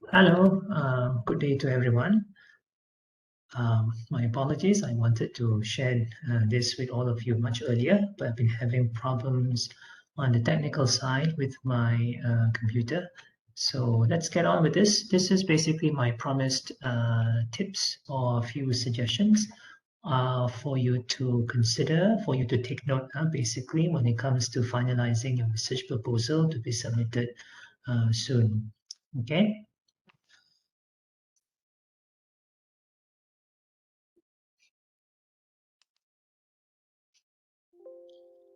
Hello, good day to everyone. My apologies, I wanted to share this with all of you much earlier, but I've been having problems on the technical side with my computer. So let's get on with this. This is basically my promised tips or a few suggestions for you to consider, for you to take note, basically, when it comes to finalizing your research proposal to be submitted soon. Okay.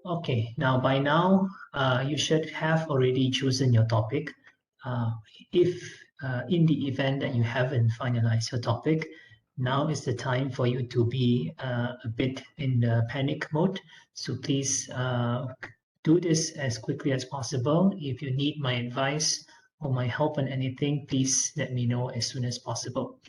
Okay, now by now, you should have already chosen your topic. Uh, if in the event that you haven't finalized your topic, now is the time for you to be a bit in the panic mode. So please do this as quickly as possible. If you need my advice or my help on anything, please let me know as soon as possible.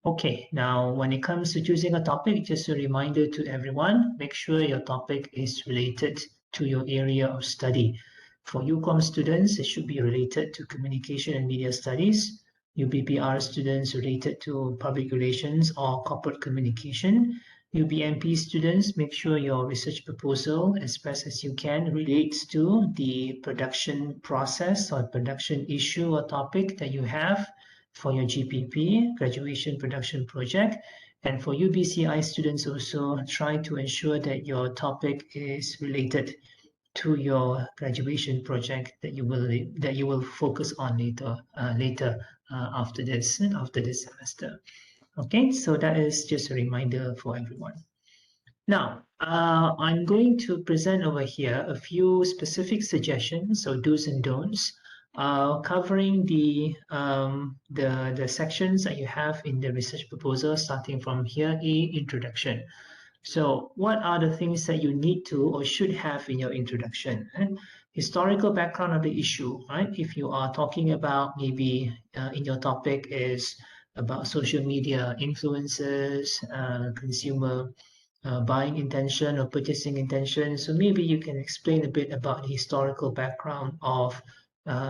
Okay, now when it comes to choosing a topic, just a reminder to everyone, make sure your topic is related to your area of study. For UCOM students, it should be related to communication and media studies. UBPR students related to public relations or corporate communication. UBMP students, make sure your research proposal, as best as you can, relates to the production process or production issue or topic that you have for your GPP, graduation production project. And for UBCI students also, try to ensure that your topic is related to your graduation project that you will focus on later after this semester. Okay, so that is just a reminder for everyone. Now, I'm going to present over here a few specific suggestions, so do's and don'ts, covering the sections that you have in the research proposal, starting from here, introduction. So, what are the things that you need to or should have in your introduction? Historical background of the issue, right? If you are talking about maybe in your topic is about social media influences, consumer buying intention or purchasing intention. So maybe you can explain a bit about the historical background of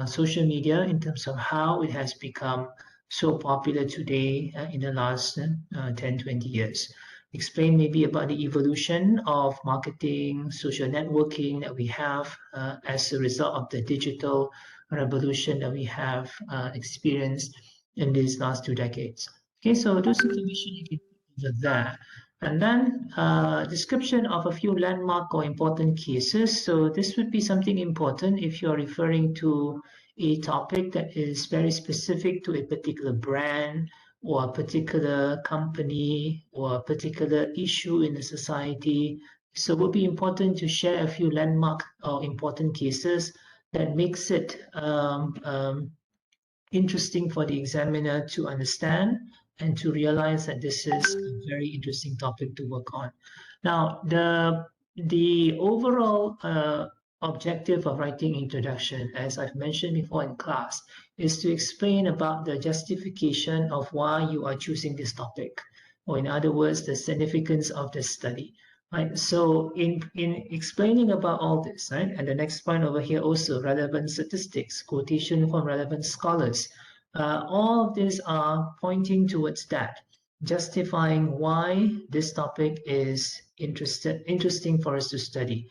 social media in terms of how it has become so popular today in the last 10, 20 years. Explain maybe about the evolution of marketing, social networking that we have as a result of the digital revolution that we have experienced in these last 2 decades. Okay, so those information you can put over there. And then description of a few landmark or important cases. So this would be something important if you're referring to a topic that is very specific to a particular brand or a particular company or a particular issue in the society. So it would be important to share a few landmark or important cases that makes it interesting for the examiner to understand and to realize that this is a very interesting topic to work on. Now, the overall objective of writing introduction, as I've mentioned before in class, is to explain about the justification of why you are choosing this topic, or in other words, the significance of the study. Right. So in explaining about all this, right, and the next point over here also relevant statistics, quotation from relevant scholars, all of these are pointing towards that, justifying why this topic is interesting for us to study,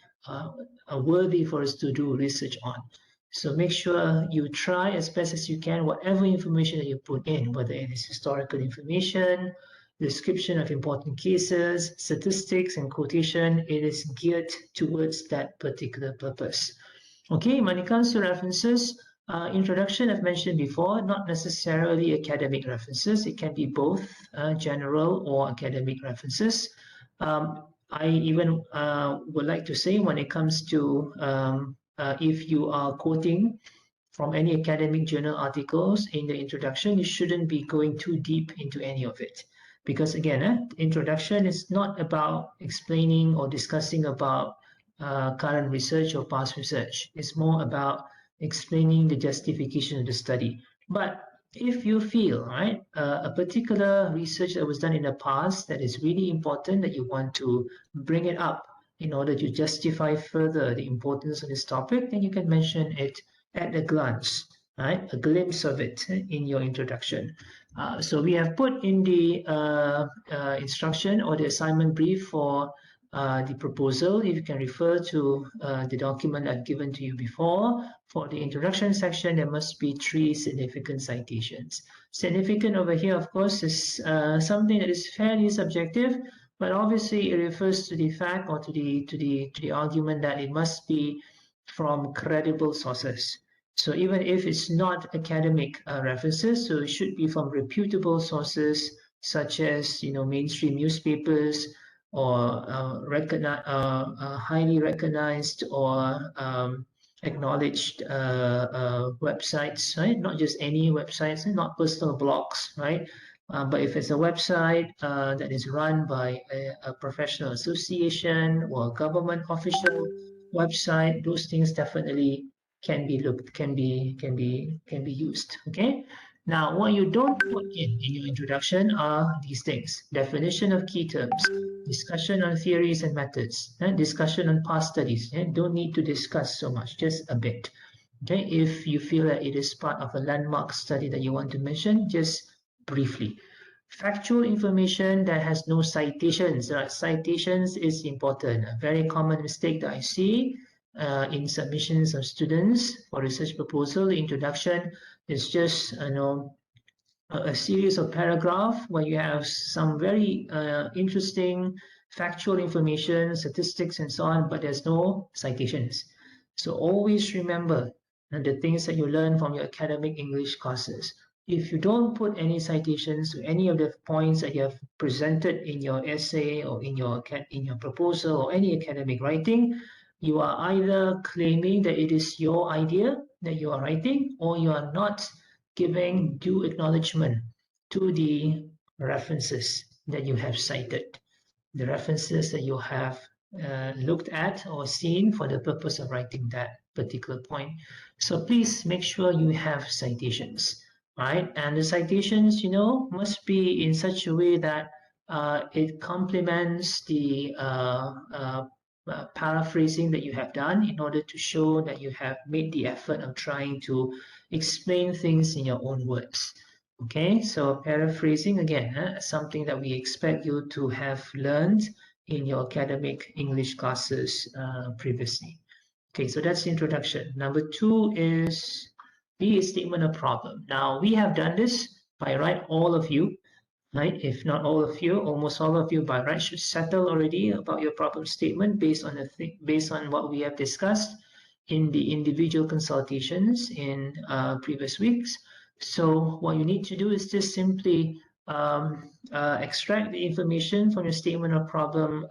worthy for us to do research on. So make sure you try as best as you can, whatever information that you put in, whether it is historical information, description of important cases, statistics, and quotation, it is geared towards that particular purpose. Okay, when it comes to references, introduction I've mentioned before, not necessarily academic references. It can be both general or academic references. I even would like to say when it comes to if you are quoting from any academic journal articles in the introduction, you shouldn't be going too deep into any of it. Because again, introduction is not about explaining or discussing about current research or past research. It's more about explaining the justification of the study. But if you feel, right, a particular research that was done in the past that is really important that you want to bring it up in order to justify further the importance of this topic, then you can mention it at a glance. right? A glimpse of it in your introduction. So we have put in the instruction or the assignment brief for the proposal. If you can refer to the document I've given to you before, for the introduction section, there must be 3 significant citations. Significant over here, of course, is something that is fairly subjective, but obviously it refers to the fact or to the argument that it must be from credible sources. So even if it's not academic references, so it should be from reputable sources such as mainstream newspapers or highly recognized or acknowledged websites, right? Not just any websites, not personal blogs, right? But if it's a website that is run by a professional association or a government official website, those things definitely can be used. Okay. Now, what you don't put in your introduction are these things: definition of key terms, discussion on theories and methods, and discussion on past studies. Don't need to discuss so much, just a bit. Okay, if you feel that it is part of a landmark study that you want to mention, just briefly. Factual information that has no citations. Citations is important. A very common mistake that I see in submissions of students for research proposal introduction is just a series of paragraph where you have some very interesting factual information, statistics and so on, but there's no citations. So always remember the things that you learn from your academic English courses. If you don't put any citations to any of the points that you have presented in your essay or in your proposal or any academic writing, you are either claiming that it is your idea that you are writing, or you are not giving due acknowledgement to the references that you have cited, the references that you have looked at or seen for the purpose of writing that particular point. So please make sure you have citations, right? And the citations, must be in such a way that it complements the paraphrasing that you have done in order to show that you have made the effort of trying to explain things in your own words. Okay, so paraphrasing again, something that we expect you to have learned in your academic English classes previously. Okay, so that's the introduction. Number 2 is be a statement of problem. Now, we have done this by right, all of you, right? If not all of you, almost all of you by right should settle already about your problem statement based on what we have discussed in the individual consultations in previous weeks. So what you need to do is just simply extract the information from your statement of problem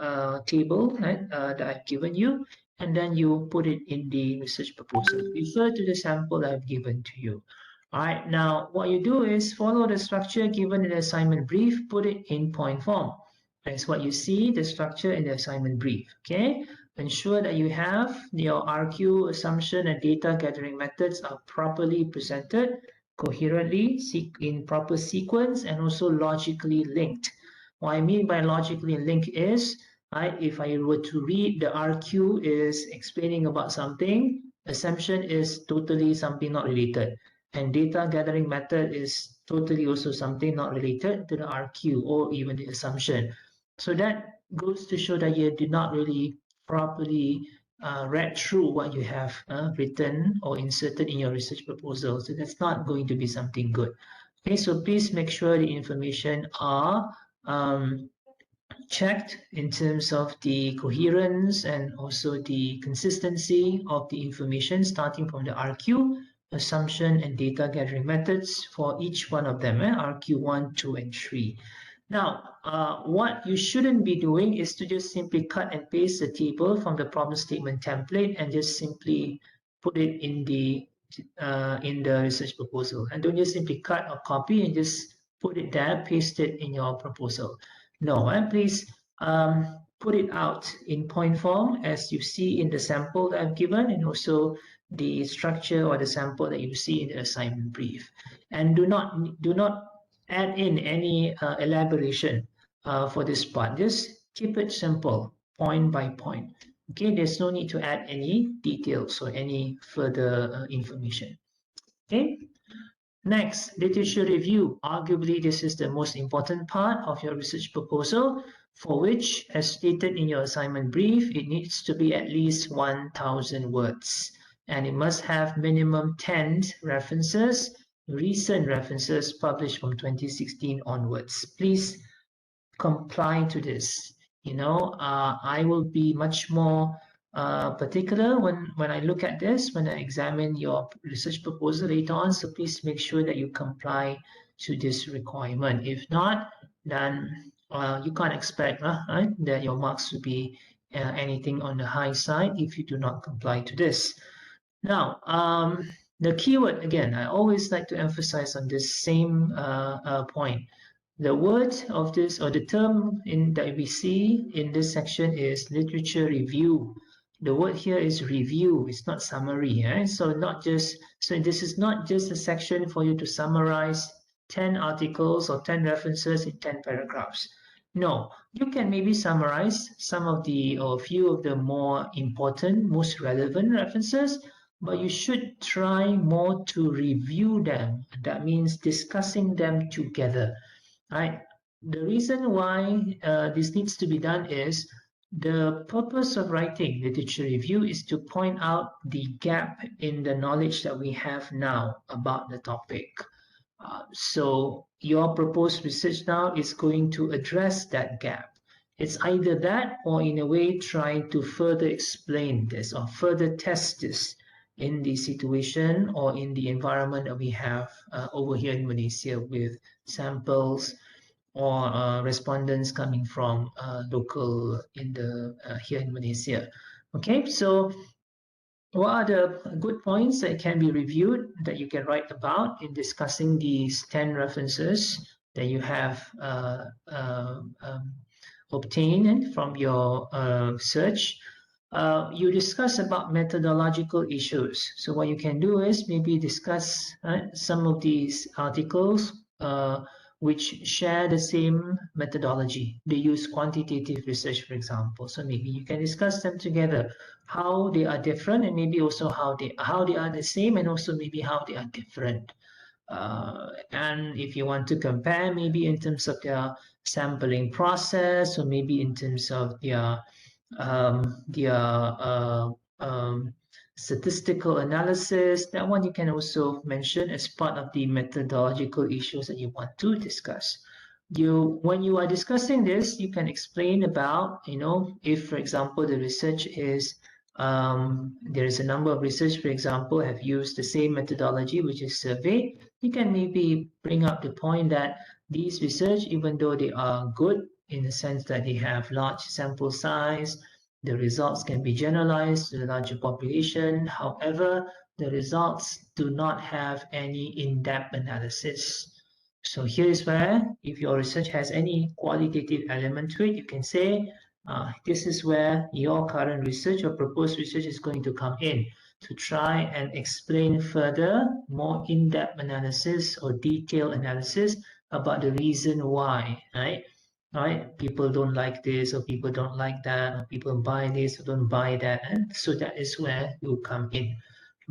table, right, that I've given you, and then you put it in the research proposal. Refer to the sample I've given to you. All right, now what you do is follow the structure given in the assignment brief, put it in point form. That's what you see, the structure in the assignment brief, okay? Ensure that you have your RQ, assumption, and data gathering methods are properly presented, coherently, in proper sequence, and also logically linked. What I mean by logically linked is, right, if I were to read the RQ is explaining about something, assumption is totally something not related, and data gathering method is totally also something not related to the RQ or even the assumption. So that goes to show that you did not really properly read through what you have written or inserted in your research proposal. So that's not going to be something good. Okay, so please make sure the information are checked in terms of the coherence and also the consistency of the information starting from the RQ, assumption, and data gathering methods for each one of them, RQ1, 2, and 3. Now, what you shouldn't be doing is to just simply cut and paste the table from the problem statement template and just simply put it in the research proposal. And don't just simply cut or copy and just put it there, paste it in your proposal. No, please put it out in point form as you see in the sample that I've given, and also the structure or the sample that you see in the assignment brief. And do not add in any elaboration for this part. Just keep it simple, point by point. Okay, there's no need to add any details or any further information. Okay. Next, literature review. Arguably, this is the most important part of your research proposal, for which, as stated in your assignment brief, it needs to be at least 1,000 words. And it must have minimum 10 references, recent references published from 2016 onwards. Please comply to this. I will be much more particular when I look at this, when I examine your research proposal later on. So please make sure that you comply to this requirement. If not, then you can't expect right, that your marks will be anything on the high side if you do not comply to this. Now, the keyword, again, I always like to emphasize on this same point. The word of this, or the term that we see in this section, is literature review. The word here is review. It's not summary. So this is not just a section for you to summarize 10 articles or 10 references in 10 paragraphs. No, you can maybe summarize some of the, or a few of the more important, most relevant references, but you should try more to review them. That means discussing them together. Right. The reason why this needs to be done is the purpose of writing literature review is to point out the gap in the knowledge that we have now about the topic. So your proposed research now is going to address that gap. It's either that, or in a way trying to further explain this or further test this in the situation or in the environment that we have over here in Malaysia, with samples or respondents coming from local here in Malaysia. Okay, so what are the good points that can be reviewed, that you can write about in discussing these 10 references that you have obtained from your search? You discuss about methodological issues. So what you can do is maybe discuss some of these articles which share the same methodology. They use quantitative research, for example. So maybe you can discuss them together, how they are different, and maybe also how they are the same, and also maybe how they are different. And if you want to compare, maybe in terms of their sampling process, or maybe in terms of their statistical analysis, that one you can also mention as part of the methodological issues that you want to discuss. When you are discussing this, you can explain about, if, for example, the research is, there is a number of research, for example, have used the same methodology, which is survey. You can maybe bring up the point that these research, even though they are good in the sense that they have large sample size, the results can be generalized to the larger population. However, the results do not have any in-depth analysis. So here is where, if your research has any qualitative element to it, you can say, this is where your current research or proposed research is going to come in, to try and explain further, more in-depth analysis or detailed analysis about the reason why, right? People don't like this, or people don't like that, or people buy this or don't buy that, and so that is where you come in.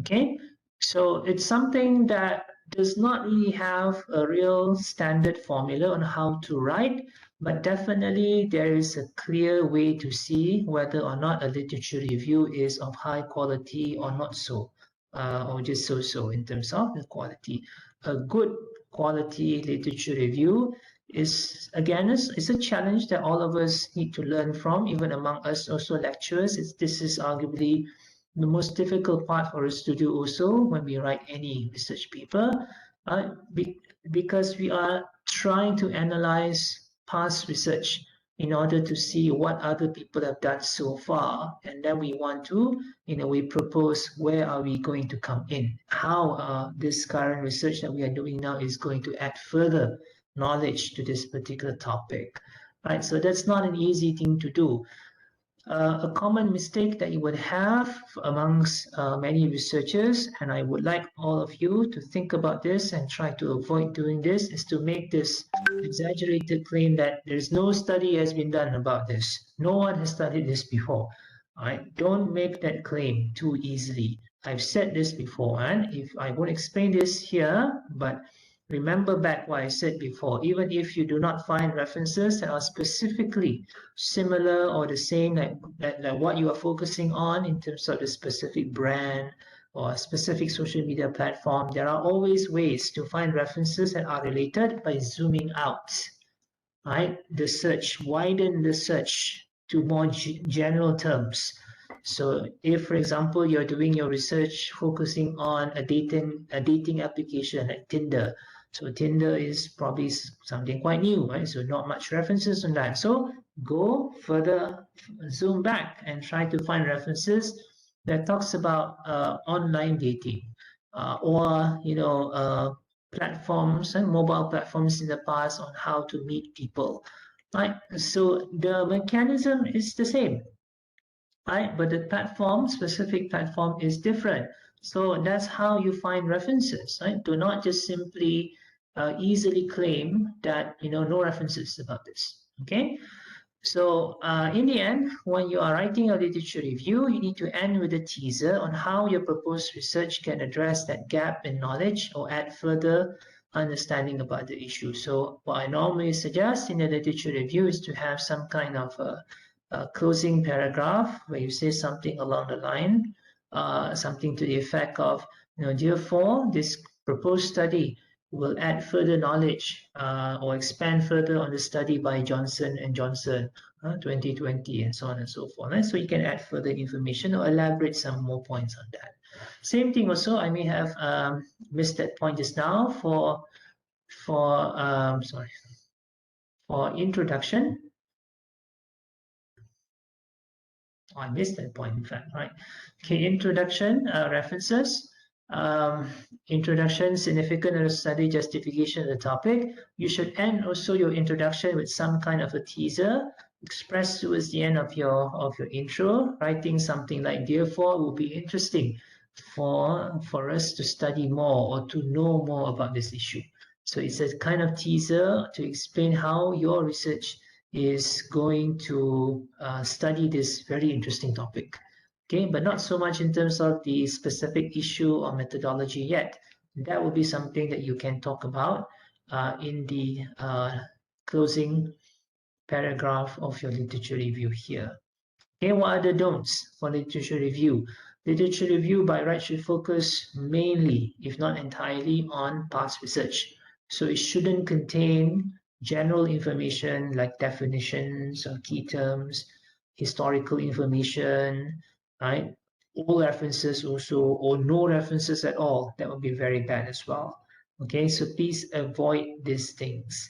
Okay, so it's something that does not really have a real standard formula on how to write, but definitely there is a clear way to see whether or not a literature review is of high quality or not so, or just so in terms of the quality. A good quality literature review is, again, it's a challenge that all of us need to learn from, even among us also lecturers. This is arguably the most difficult part for us to do also when we write any research paper, because we are trying to analyze past research in order to see what other people have done so far, and then we want to, in a way, propose where are we going to come in, how this current research that we are doing now is going to add further knowledge to this particular topic, right? So that's not an easy thing to do. A common mistake that you would have amongst many researchers, and I would like all of you to think about this and try to avoid doing this, is to make this exaggerated claim that there's no study has been done about this. No one has studied this before. All right? Don't make that claim too easily. I've said this before, and if I won't explain this here, but remember back what I said before, even if you do not find references that are specifically similar or the same, like what you are focusing on in terms of the specific brand or a specific social media platform, there are always ways to find references that are related by zooming out, right? The search, widen the search to more general terms. So if, for example, you're doing your research focusing on a dating application like Tinder, so Tinder is probably something quite new, right? So not much references on that. So go further, zoom back and try to find references that talks about online dating or, platforms and mobile platforms in the past on how to meet people, right? So the mechanism is the same, right? But the specific platform is different. So that's how you find references, right? Do not just simply easily claim that, no references about this, okay? So in the end, when you are writing a literature review, you need to end with a teaser on how your proposed research can address that gap in knowledge or add further understanding about the issue. So what I normally suggest in a literature review is to have some kind of a closing paragraph where you say something along the line, something to the effect of, therefore, this proposed study will add further knowledge or expand further on the study by Johnson and Johnson 2020 and so on and so forth. Right? So you can add further information or elaborate some more points on that. Same thing also, I may have missed that point just now for introduction. Oh, I missed that point, in fact, right? Okay, introduction, references. Introduction, significant of the study, justification of the topic. You should end also your introduction with some kind of a teaser expressed towards the end of your intro, writing something like, therefore, it will be interesting for us to study more or to know more about this issue. So it's a kind of teaser to explain how your research is going to study this very interesting topic. Okay, but not so much in terms of the specific issue or methodology yet. That will be something that you can talk about in the closing paragraph of your literature review here. Okay, what are the don'ts for literature review? Literature review by right should focus mainly, if not entirely, on past research. So it shouldn't contain general information like definitions or key terms, historical information, right? All references also, or no references at all. That would be very bad as well. Okay, so please avoid these things.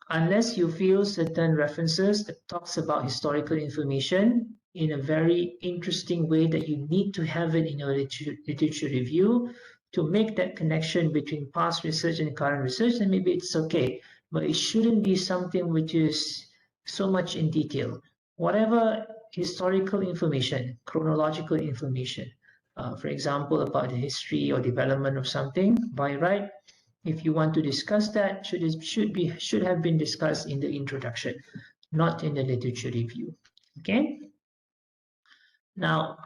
Unless you feel certain references that talks about historical information in a very interesting way that you need to have it in your literature review to make that connection between past research and current research, then maybe it's okay. But it shouldn't be something which is so much in detail. Whatever historical information, chronological information, for example, about the history or development of something, by right, if you want to discuss that, should have been discussed in the introduction, not in the literature review. Okay. Now,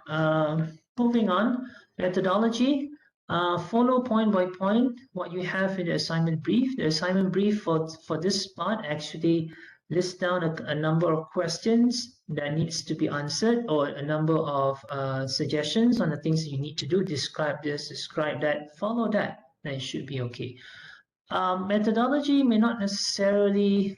moving on, methodology. Follow point by point what you have in the assignment brief. The assignment brief for this part actually lists down a number of questions that needs to be answered, or a number of suggestions on the things that you need to do. Describe this, describe that, follow that. Then it should be okay. Methodology may not necessarily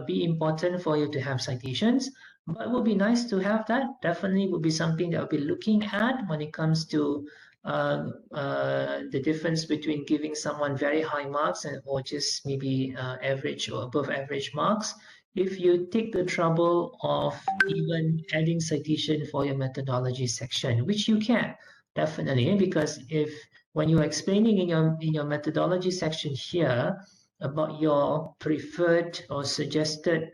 be important for you to have citations, but it would be nice to have that. Definitely would be something that I'll be looking at when it comes to the difference between giving someone very high marks or just maybe average or above average marks. If you take the trouble of even adding citation for your methodology section, which you can, definitely, because if when you're explaining in your methodology section here about your preferred or suggested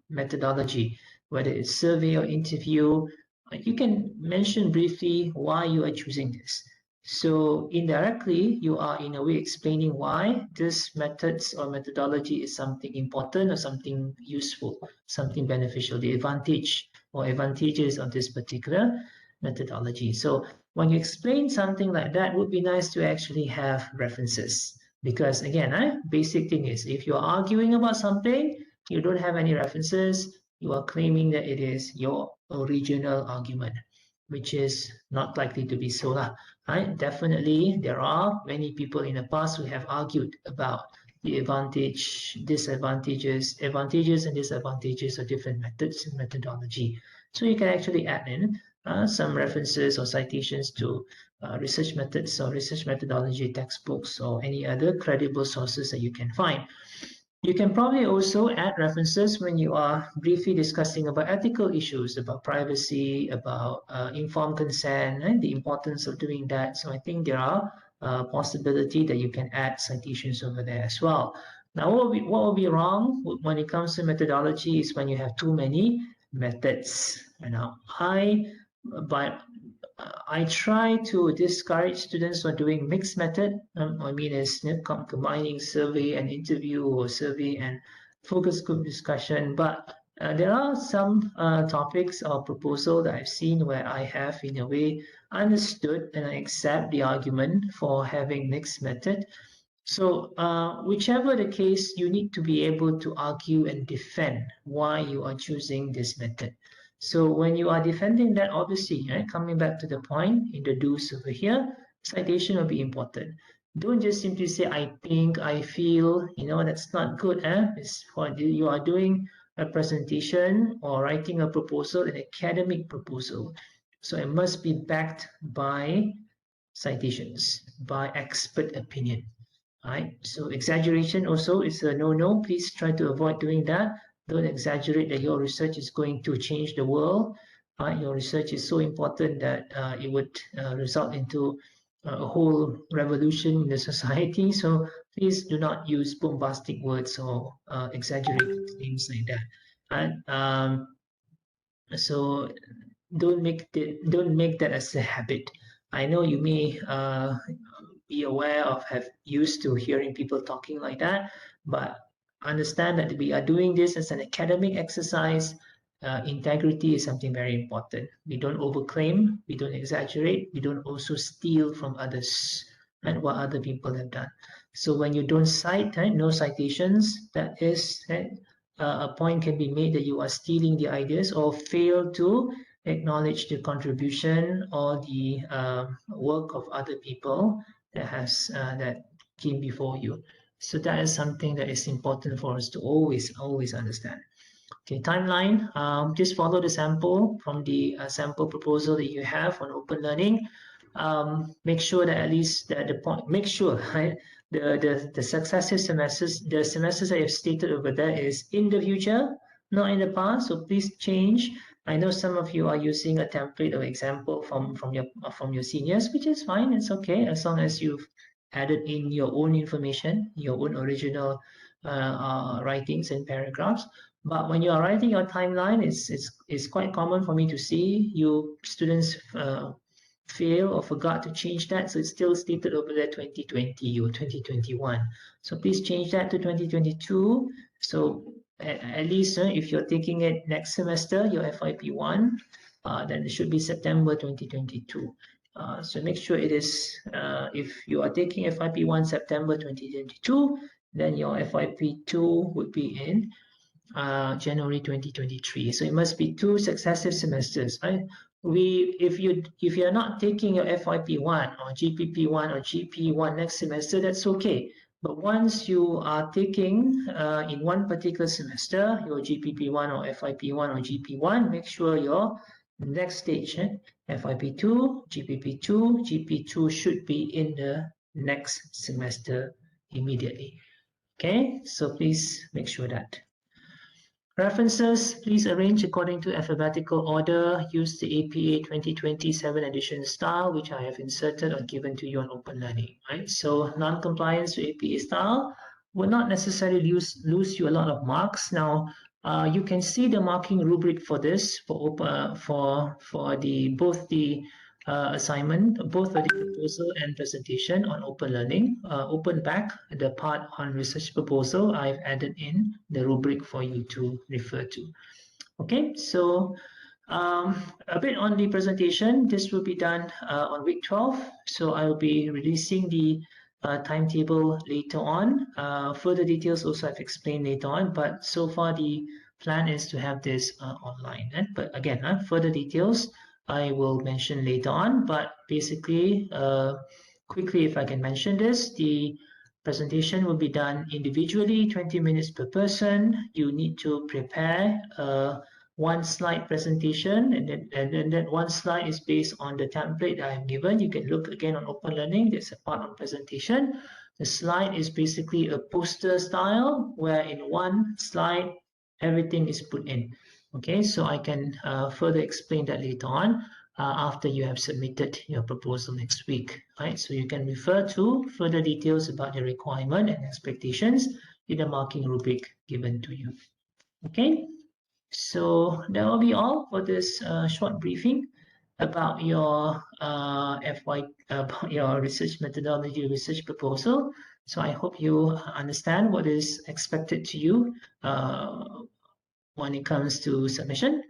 methodology, whether it's survey or interview, you can mention briefly why you are choosing this. So indirectly, you are in a way explaining why this methods or methodology is something important or something useful, something beneficial, the advantage or advantages of this particular methodology. So when you explain something like that, it would be nice to actually have references. Because again, basic thing is, if you're arguing about something, you don't have any references, you are claiming that it is your original argument, which is not likely to be so. Right? Definitely, there are many people in the past who have argued about the advantages and disadvantages of different methods and methodology. So you can actually add in some references or citations to research methods or research methodology textbooks or any other credible sources that you can find. You can probably also add references when you are briefly discussing about ethical issues, about privacy, about informed consent, and the importance of doing that. So I think there are possibility that you can add citations over there as well. Now, what will be wrong when it comes to methodology is when you have too many methods. Now, I try to discourage students from doing mixed method. I mean, is combining survey and interview or survey and focus group discussion. But there are some topics or proposal that I've seen where I have, in a way, understood and I accept the argument for having mixed method. So whichever the case, you need to be able to argue and defend why you are choosing this method. So when you are defending that, obviously, right, coming back to the point in the do's over here, citation will be important. Don't just simply say, I think, I feel, that's not good. It's for you are doing a presentation or writing a proposal, an academic proposal. So it must be backed by citations, by expert opinion. Right? So exaggeration also is a no-no. Please try to avoid doing that. Don't exaggerate that your research is going to change the world. Your research is so important that it would result into a whole revolution in the society. So please do not use bombastic words or exaggerated things like that. And so don't make that as a habit. I know you may be aware of, have used to hearing people talking like that, but understand that we are doing this as an academic exercise. Integrity is something very important. We don't overclaim, we don't exaggerate, we don't also steal from others and what other people have done. So when you don't cite, no citations, that is a point can be made that you are stealing the ideas or fail to acknowledge the contribution or the work of other people that came before you. So that is something that is important for us to always understand. Okay, timeline. Just follow the sample from the sample proposal that you have on open learning. Make sure that at least the point. Make sure, right, the successive semesters, the semesters that you've stated over there is in the future, not in the past. So please change. I know some of you are using a template or example from your seniors, which is fine. It's okay as long as you've added in your own information, your own original writings and paragraphs. But when you are writing your timeline, it's quite common for me to see you students fail or forgot to change that. So it's still stated over there 2020 or 2021. So please change that to 2022. So at least if you're taking it next semester, your FYP1, then it should be September 2022. So make sure it is, if you are taking FYP1 September 2022, then your FYP2 would be in January 2023. So it must be 2 successive semesters, right? If you're not taking your FYP1 or GPP1 or GP1 next semester, that's okay. But once you are taking in one particular semester, your GPP1 or FYP1 or GP1, make sure your next stage, FYP2, GPP2, GP2 should be in the next semester immediately. Okay, so please make sure that. References, please arrange according to alphabetical order. Use the APA 2027 edition style, which I have inserted or given to you on Open Learning. Right? So non-compliance to APA style will not necessarily lose you a lot of marks. Now, you can see the marking rubric for this for both the assignment, both the proposal and presentation on Open Learning. Open back the part on research proposal, I've added in the rubric for you to refer to. Okay, so A bit on the presentation. This will be done on week 12. So I will be releasing the timetable later on. Further details also I've explained later on, but so far the plan is to have this online. But again, further details I will mention later on. But basically, quickly, if I can mention this, the presentation will be done individually, 20 minutes per person. You need to prepare one slide presentation, and then that one slide is based on the template that I've given. You can look again on Open Learning. There's a part on presentation. The slide is basically a poster style where in one slide everything is put in. Okay, so I can further explain that later on after you have submitted your proposal next week. Right, so you can refer to further details about the requirement and expectations in the marking rubric given to you. Okay. So that will be all for this short briefing about your about your research methodology, research proposal. So I hope you understand what is expected to you when it comes to submission.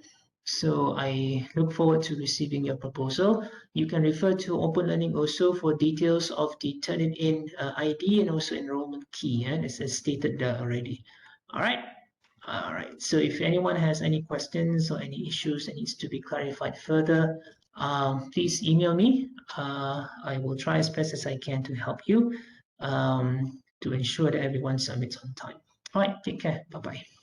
So I look forward to receiving your proposal. You can refer to Open Learning also for details of the Turnitin ID and also enrollment key, as stated there already. All right. All right, so if anyone has any questions or any issues that needs to be clarified further, please email me. I will try as best as I can to help you to ensure that everyone submits on time. All right, take care. Bye-bye.